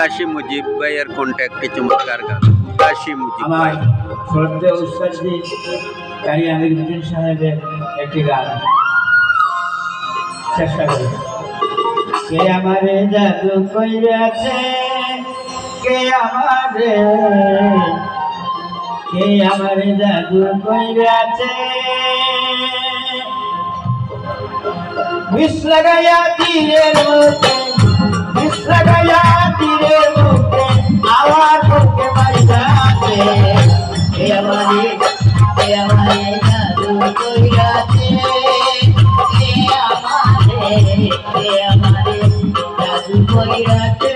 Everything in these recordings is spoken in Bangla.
কাশি মুজিব ভাইয়ের কন্ট্যাক্ট কি চমৎকার গান কাশি মুজিব আমার শ্রদ্ধেয় উস্তাদজি কারি আমিরউদ্দিন সাহেবের একটি গান চেষ্টা করি। কে আমারে জাদু কইরাছে, কে আমারে জাদু কইরাছে, বিষ লাগাইয়া তীরের মধ্যে, বিষ লাগাইয়া তীরের মধ্যে আমার বুকে মাইরাছে। কে আমারে জাদু কইরাছে, কে আমারে জাদু কইরাছে।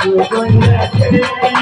You're going to